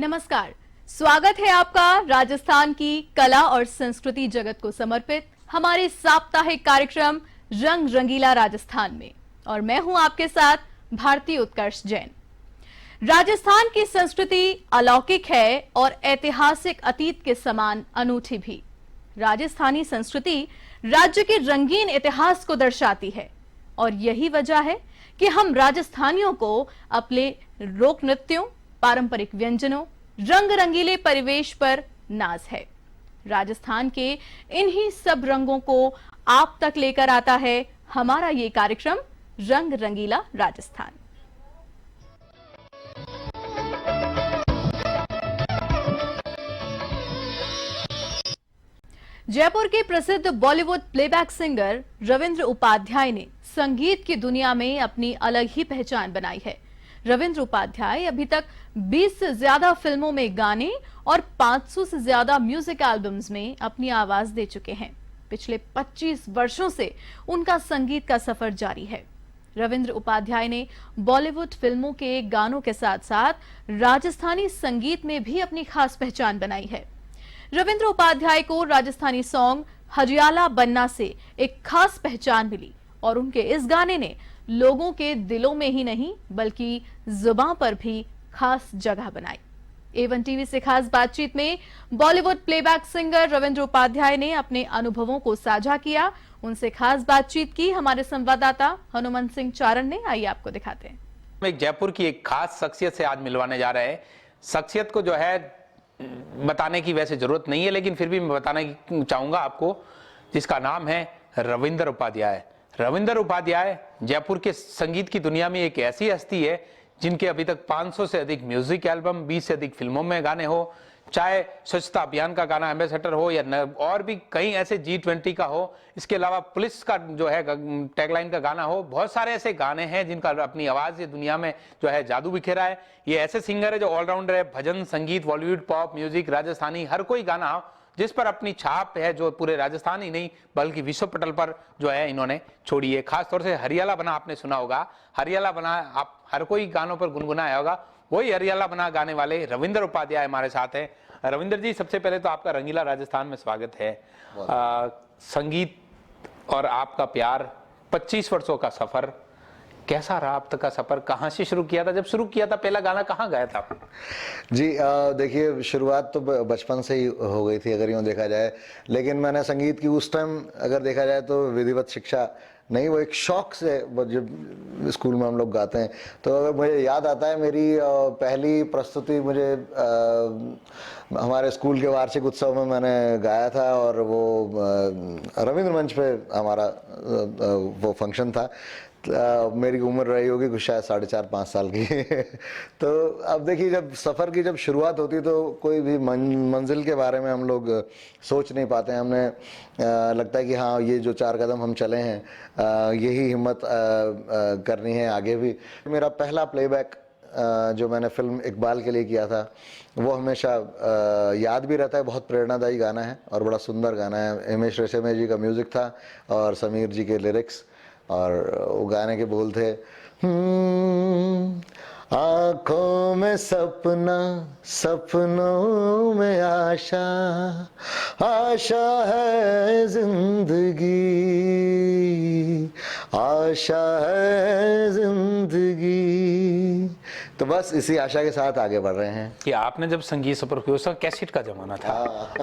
नमस्कार, स्वागत है आपका राजस्थान की कला और संस्कृति जगत को समर्पित हमारे साप्ताहिक कार्यक्रम रंग रंगीला राजस्थान में। और मैं हूं आपके साथ भारती उत्कर्ष जैन। राजस्थान की संस्कृति अलौकिक है और ऐतिहासिक अतीत के समान अनूठी भी। राजस्थानी संस्कृति राज्य के रंगीन इतिहास को दर्शाती है और यही वजह है कि हम राजस्थानियों को अपने लोक नृत्यों, पारंपरिक व्यंजनों, रंग रंगीले परिवेश पर नाज है। राजस्थान के इन्हीं सब रंगों को आप तक लेकर आता है हमारा ये कार्यक्रम रंग रंगीला राजस्थान। जयपुर के प्रसिद्ध बॉलीवुड प्लेबैक सिंगर रविंद्र उपाध्याय ने संगीत की दुनिया में अपनी अलग ही पहचान बनाई है। रविंद्र उपाध्याय अभी तक 20 से ज्यादा फिल्मों में गाने और 500 से ज्यादा म्यूजिक एल्बम्स में अपनी आवाज दे चुके हैं। पिछले 25 वर्षों से उनका संगीत का सफर जारी है। रविंद्र उपाध्याय ने बॉलीवुड फिल्मों के गानों के साथ साथ राजस्थानी संगीत में भी अपनी खास पहचान बनाई है। रविंद्र उपाध्याय को राजस्थानी सॉन्ग हरियाला बनना से एक खास पहचान मिली और उनके इस गाने ने लोगों के दिलों में ही नहीं बल्कि जुबान पर भी खास जगह बनाई। A1 टीवी से खास बातचीत में बॉलीवुड प्लेबैक सिंगर रविंद्र उपाध्याय ने अपने अनुभवों को साझा किया। उनसे खास बातचीत की हमारे संवाददाता हनुमंत सिंह चारण ने। आइए आपको दिखाते हैं। एक जयपुर की एक खास शख्सियत से आज मिलवाने जा रहे हैं। शख्सियत को जो है बताने की वैसे जरूरत नहीं है, लेकिन फिर भी मैं बताना चाहूंगा आपको, जिसका नाम है रविंद्र उपाध्याय। रविंद्र उपाध्याय जयपुर के संगीत की दुनिया में एक ऐसी हस्ती है जिनके अभी तक 500 से अधिक म्यूजिक एल्बम, 20 से अधिक फिल्मों में गाने हो, चाहे स्वच्छता अभियान का गाना एम्बेसडर हो या और भी कई ऐसे G20 का हो, इसके अलावा पुलिस का जो है टैगलाइन का गाना हो। बहुत सारे ऐसे गाने हैं जिनका अपनी आवाज ये दुनिया में जो है जादू बिखेरा है। ये ऐसे सिंगर है जो ऑलराउंडर है, भजन, संगीत, बॉलीवुड, पॉप म्यूजिक, राजस्थानी, हर कोई गाना हो जिस पर अपनी छाप है, जो पूरे राजस्थान ही नहीं बल्कि विश्व पटल पर जो है इन्होंने छोड़ी है। खासतौर से हरियाला बना आपने सुना होगा। हरियाला बना आप हर कोई गानों पर गुनगुनाया होगा। वही हरियाला बना गाने वाले रविंद्र उपाध्याय हमारे साथ हैं। रविंद्र जी, सबसे पहले तो आपका रंगीला राजस्थान में स्वागत है। संगीत और आपका प्यार, 25 वर्षों का सफर, कैसा रहा अब तक का सफर? कहाँ से शुरू किया था? जब शुरू किया था पहला गाना कहाँ गाया था? जी देखिए, शुरुआत तो बचपन से ही हो गई थी अगर यूँ देखा जाए, लेकिन मैंने संगीत की उस टाइम अगर देखा जाए तो विधिवत शिक्षा नहीं, वो एक शौक से जब स्कूल में हम लोग गाते हैं तो अगर मुझे याद आता है मेरी पहली प्रस्तुति मुझे हमारे स्कूल के वार्षिक उत्सव में मैंने गाया था और वो रविंद्र मंच पे हमारा वो फंक्शन था। मेरी उम्र रही होगी कुछ शायद 4.5-5 साल की तो अब देखिए, जब सफ़र की जब शुरुआत होती तो कोई भी मंजिल के बारे में हम लोग सोच नहीं पाते हैं। हमने लगता है कि हाँ, ये जो 4 कदम हम चले हैं यही हिम्मत करनी है आगे भी। मेरा पहला प्लेबैक जो मैंने फिल्म इकबाल के लिए किया था वो हमेशा याद भी रहता है। बहुत प्रेरणादायी गाना है और बड़ा सुंदर गाना है। हिमेश रेशमिया जी का म्यूज़िक था और समीर जी के लिरिक्स, और वो गाने के बोल थे, आँखों में सपना, सपनों में आशा, आशा है जिंदगी, आशा है जिंदगी। तो बस इसी आशा के साथ आगे बढ़ रहे हैं। कि आपने जब संगीत सफर किया, उसका कैसेट का जमाना था।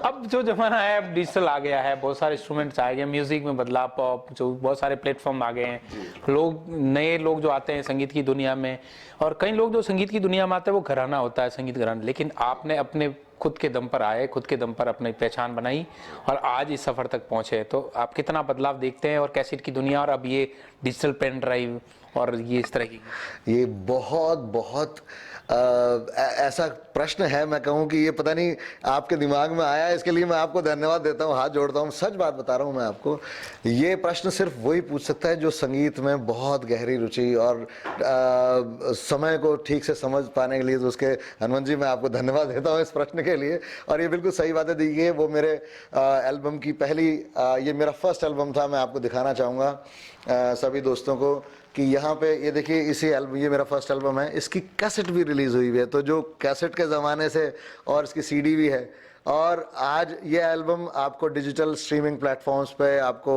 अब जो जमाना है, अब डिजिटल आ गया है, बहुत सारे इंस्ट्रूमेंट्स आ गए, म्यूजिक में बदलाव, पॉप, जो बहुत सारे प्लेटफॉर्म आ गए हैं। लोग, नए लोग जो आते हैं संगीत की दुनिया में, और कई लोग जो संगीत की दुनिया में आते हैं वो घराना होता है, संगीत घराना। लेकिन आपने अपने खुद के दम पर आए, खुद के दम पर अपनी पहचान बनाई और आज इस सफर तक पहुंचे। तो आप कितना बदलाव देखते हैं और कैसेट की दुनिया और अब ये डिजिटल पेन ड्राइव और ये इस तरह की? ये बहुत ऐसा प्रश्न है, मैं कहूँ कि ये पता नहीं आपके दिमाग में आया, इसके लिए मैं आपको धन्यवाद देता हूँ, हाथ जोड़ता हूँ। सच बात बता रहा हूँ मैं आपको, ये प्रश्न सिर्फ वही पूछ सकता है जो संगीत में बहुत गहरी रुचि और समय को ठीक से समझ पाने के लिए। तो उसके हनुमंत जी, मैं आपको धन्यवाद देता हूँ इस प्रश्न के लिए। और ये बिल्कुल सही बात है। देखिए, वो मेरे एल्बम की पहली, ये मेरा फर्स्ट एल्बम था। मैं आपको दिखाना चाहूँगा सभी दोस्तों को कि यहाँ पे ये देखिए, इसी एल्बम, ये मेरा फर्स्ट एल्बम है, इसकी कैसेट भी रिलीज हुई हुई है, तो जो कैसेट के ज़माने से, और इसकी सीडी भी है। और आज ये एल्बम आपको डिजिटल स्ट्रीमिंग प्लेटफॉर्म्स पे, आपको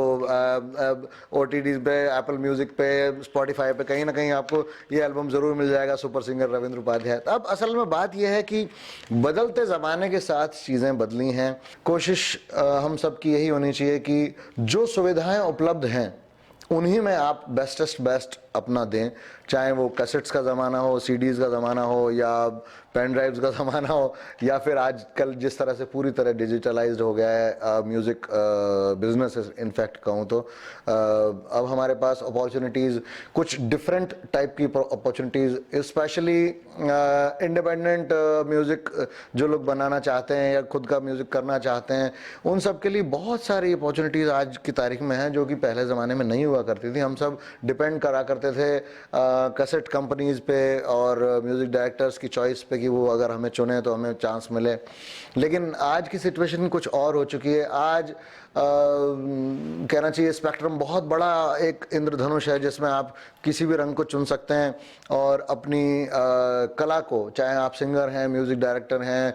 OTT पे, एप्पल म्यूजिक पे, स्पॉटिफाई पे, कहीं ना कहीं आपको ये एल्बम ज़रूर मिल जाएगा, सुपर सिंगर रविंद्र उपाध्याय। अब असल में बात यह है कि बदलते ज़माने के साथ चीज़ें बदली हैं। कोशिश हम सब की यही होनी चाहिए कि जो सुविधाएं उपलब्ध हैं उन्हीं में आप बेस्टेस्ट बेस्ट अपना दें, चाहे वो कैसेट्स का ज़माना हो, सीडीज़ का ज़माना हो, या पेन ड्राइव्स का ज़माना हो, या फिर आजकल जिस तरह से पूरी तरह डिजिटलाइज्ड हो गया है म्यूज़िक बिजनेस, इनफैक्ट कहूँ तो अब हमारे पास अपॉर्चुनिटीज़, कुछ डिफरेंट टाइप की अपॉर्चुनिटीज़, स्पेशली इंडिपेंडेंट म्यूज़िक जो लोग बनाना चाहते हैं या खुद का म्यूज़िक करना चाहते हैं, उन सब के लिए बहुत सारी अपॉर्चुनिटीज़ आज की तारीख में हैं, जो कि पहले ज़माने में नहीं हुआ करती थी। हम सब डिपेंड करा करते थे कैसेट कंपनीज़ पे और म्यूज़िक डायरेक्टर्स की चॉइस पे कि वो अगर हमें चुने तो हमें चांस मिले। लेकिन आज की सिचुएशन कुछ और हो चुकी है। आज कहना चाहिए स्पेक्ट्रम बहुत बड़ा एक इंद्रधनुष है, जिसमें आप किसी भी रंग को चुन सकते हैं और अपनी कला को, चाहे आप सिंगर हैं, म्यूज़िक डायरेक्टर हैं,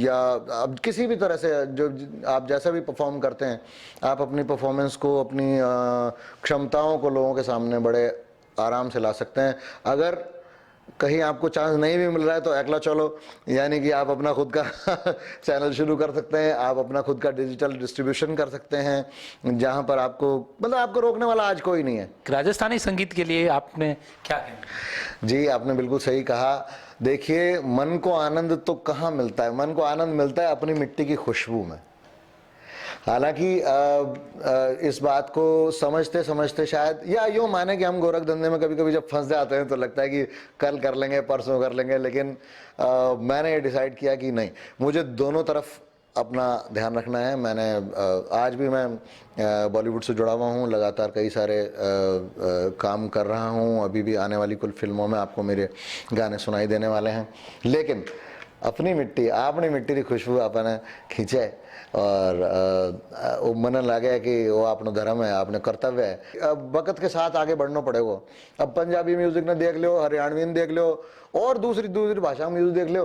या अब किसी भी तरह से जो आप जैसा भी परफॉर्म करते हैं, आप अपनी परफॉर्मेंस को, अपनी क्षमताओं को लोगों के सामने बड़े आराम से ला सकते हैं। अगर कहीं आपको चांस नहीं भी मिल रहा है तो अकेला चलो, यानी कि आप अपना खुद का चैनल शुरू कर सकते हैं, आप अपना खुद का डिजिटल डिस्ट्रीब्यूशन कर सकते हैं, जहां पर आपको, मतलब आपको रोकने वाला आज कोई नहीं है। राजस्थानी संगीत के लिए आपने क्या कहना? जी, आपने बिल्कुल सही कहा। देखिए, मन को आनंद तो कहाँ मिलता है, मन को आनंद मिलता है अपनी मिट्टी की खुशबू में। हालांकि इस बात को समझते समझते शायद, या यूँ माने कि हम गोरख धंधे में कभी कभी जब फंस जाते हैं तो लगता है कि कल कर लेंगे, परसों कर लेंगे, लेकिन मैंने ये डिसाइड किया कि नहीं, मुझे दोनों तरफ अपना ध्यान रखना है। मैंने आज भी मैं बॉलीवुड से जुड़ा हुआ हूँ, लगातार कई सारे काम कर रहा हूँ, अभी भी आने वाली कुल फिल्मों में आपको मेरे गाने सुनाई देने वाले हैं। लेकिन अपनी मिट्टी, अपनी मिट्टी की खुशबू अपने खींचे और वो मन लगे कि वो अपना धर्म है, अपने कर्तव्य है। अब वक्त के साथ आगे बढ़ना पड़ेगा। अब पंजाबी म्यूजिक ने देख लो, हरियाणवी ने देख लो, और दूसरी दूसरी भाषा में म्यूजिक देख लो,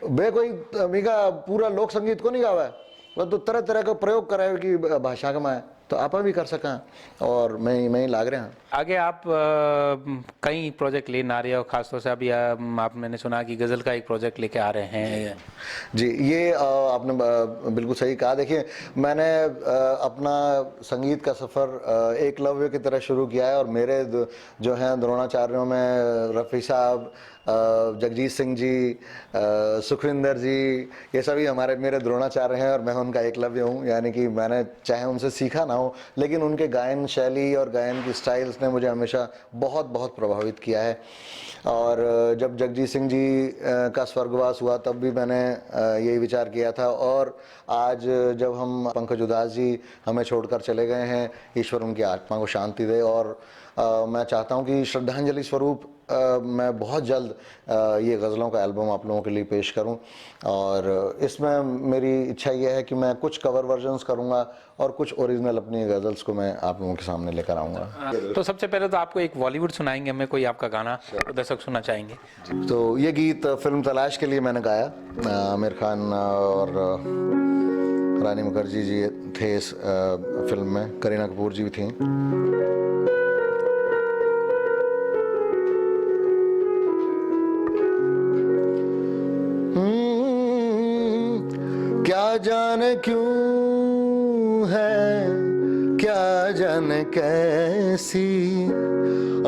बे कोई मीका पूरा लोक संगीत को नहीं गावा है, वो तो तरह तरह का प्रयोग कराए कि भाषा का मैं, तो आप भी कर सका, और मैं ही लाग रहे हैं। आगे आप कई प्रोजेक्ट लेने आ रहे हो, खासतौर से अभी आप मैंने सुना कि गज़ल का एक प्रोजेक्ट लेके आ रहे हैं। जी, ये आपने बिल्कुल सही कहा। देखिए, मैंने अपना संगीत का सफ़र एकलव्य की तरह शुरू किया है, और मेरे जो हैं द्रोणाचार्यों में रफ़ी साहब, जगजीत सिंह जी, सुखविंदर जी, ये सभी मेरे द्रोणाचार्य हैं, और मैं उनका एकलव्य हूँ। यानी कि मैंने चाहे उनसे सीखा ना हो, लेकिन उनके गायन शैली और गायन की स्टाइल्स ने मुझे हमेशा बहुत बहुत प्रभावित किया है। और जब जगजीत सिंह जी का स्वर्गवास हुआ तब भी मैंने यही विचार किया था, और आज जब हम पंकज उधास जी हमें छोड़कर चले गए हैं, ईश्वर उनकी आत्मा को शांति दे, और मैं चाहता हूं कि श्रद्धांजलि स्वरूप मैं बहुत जल्द ये गज़लों का एल्बम आप लोगों के लिए पेश करूं। और इसमें मेरी इच्छा यह है कि मैं कुछ कवर वर्जन्स करूंगा और कुछ ओरिजिनल अपनी गज़ल्स को मैं आप लोगों के सामने लेकर आऊँगा। तो सबसे पहले तो आपको एक बॉलीवुड सुनाएंगे, हमें कोई आपका गाना दर्शक सुनना चाहेंगे। तो ये गीत फिल्म तलाश के लिए मैंने गाया। आमिर खान और रानी मुखर्जी जी थे इस फिल्म में, करीना कपूर जी भी थी। क्या जाने क्यों है, क्या जाने कैसी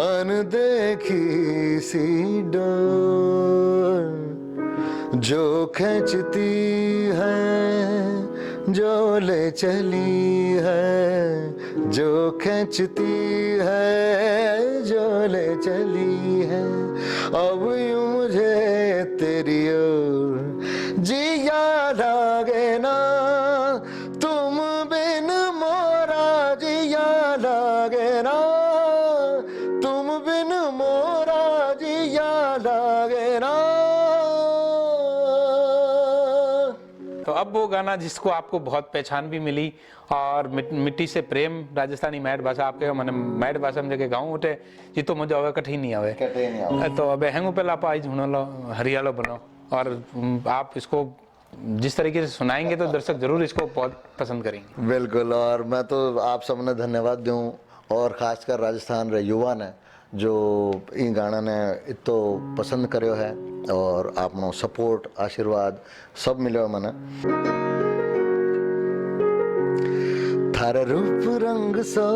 अनदेखी सी डोर जो खींचती है, जो ले चली है, जो खींचती है, जो ले चली है। अब यूं मुझे तेरी ओर जिया लागे ना, तुम बिन मोरा जिया लागे ना, तुम बिन मोरा जिया लागे ना। तो अब वो गाना जिसको आपको बहुत पहचान भी मिली और मिट्टी से प्रेम राजस्थानी मैट भाषा आपके मैंने मैट भाषा में जगह गाँव उठे जी तो मुझे अब कठिन नहीं आवे तो अब हैंगू पहले आप आज हुन लो हरियालो बनो और आप इसको जिस तरीके से सुनाएंगे तो दर्शक जरूर इसको बहुत पसंद करेंगे। बिल्कुल, और मैं तो आप सबने धन्यवाद दूं और खासकर राजस्थान रे युवा ने जो इन गाना ने इतो पसंद करो है और आपनो सपोर्ट आशीर्वाद सब मिलो मने। थारा रूप रंग सो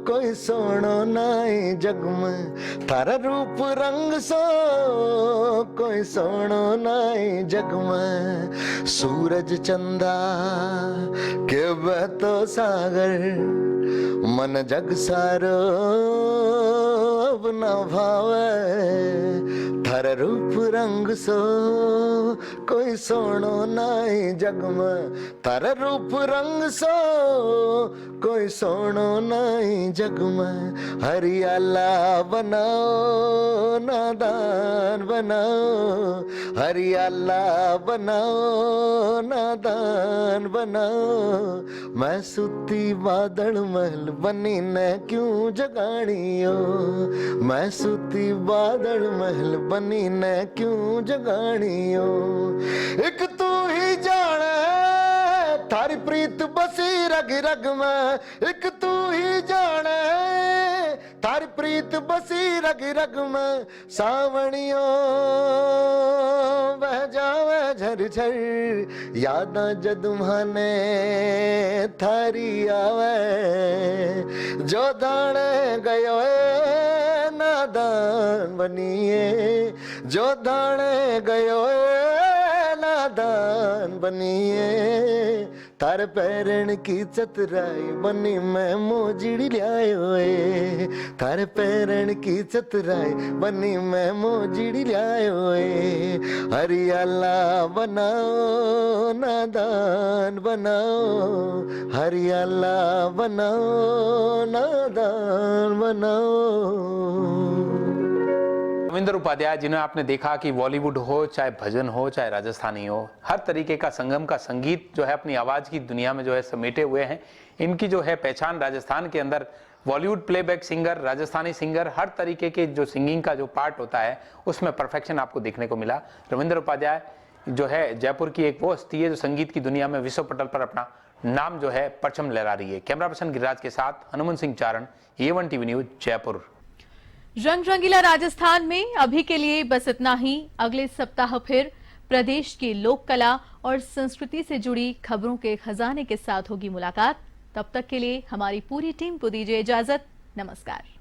कोई सोनो नाई जग में, थारा रूप रंग सो कोई सोनो नाई जग में, सूरज चंदा के बहतो सागर मन जग सारो अब न भावे, थारा रूप रंग सो कोई सोनो नाई जग में, थारा रूप रंग सो कोई सोनो नाई जग में, हरियाला बनाओ नादान बनाओ, हरियाला बनाओ नादान बनाओ, मैं सुती बादल महल बनी न क्यों जगानियो, मैं सुती बादल महल बनी न क्यों जगानियो, एक तू ही जाने थारी प्रीत बसी रग रग में, एक तू ही जाने थारी प्रीत बसी रग रग में, सावणियों बह जावे झर झर, यादां जदुमाने थारी आवे, जो दाने गयो नादान बनिए, जो दाने गयो नादान बनिए, तार पैरण की चतुराई बनी मैं मोजड़ी लियायो, तार पैरण की चतुराई बनी मैं मोजड़ी लियायो, हरियाला बनाओ नादान बनाओ, हरियाला बनाओ नादान बनाओ। रविंद्र उपाध्याय जिन्हें आपने देखा कि बॉलीवुड हो चाहे भजन हो चाहे राजस्थानी हो, हर तरीके का संगम का संगीत जो है अपनी आवाज की दुनिया में जो है समेटे हुए हैं। इनकी जो है पहचान राजस्थान के अंदर Bollywood playback singer, Rajasthani singer, हर तरीके के जो सिंगिंग का जो पार्ट होता है उसमें परफेक्शन आपको देखने को मिला। रविंद्र उपाध्याय जो है जयपुर की एक वो हस्ती है जो संगीत की दुनिया में विश्व पटल पर अपना नाम जो है परचम लहरा रही है। कैमरा पर्सन गिरिराज के साथ हनुमान सिंह चारण, A1 TV न्यूज जयपुर। रंग रंगीला राजस्थान में अभी के लिए बस इतना ही। अगले सप्ताह फिर प्रदेश की लोक कला और संस्कृति से जुड़ी खबरों के खजाने के साथ होगी मुलाकात। तब तक के लिए हमारी पूरी टीम को दीजिए इजाजत। नमस्कार।